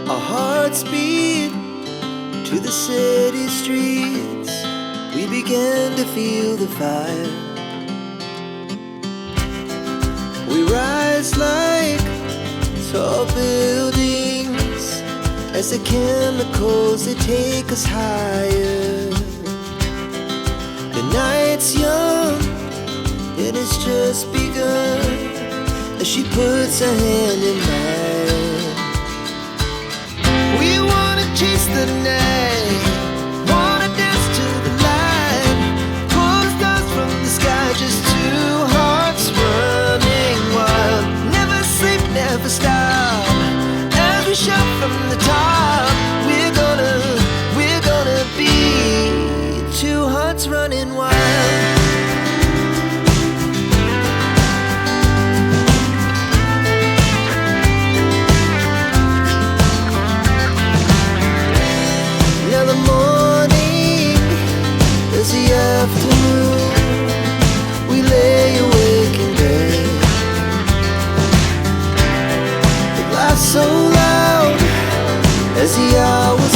Our hearts beat to the city streets. We began to feel the fire. We rise like tall buildings as the chemicals, they take us higher. The night's young and it's just begun as she puts her hand in mine. We wanna chase the night, wanna dance to the light, pull stars from the sky, just two hearts running wild. Never sleep, never stop, as we shout from the top. We're gonna be two hearts running wild. Now the morning is the afternoon. We lay awake in bed. The glass so loud as the hours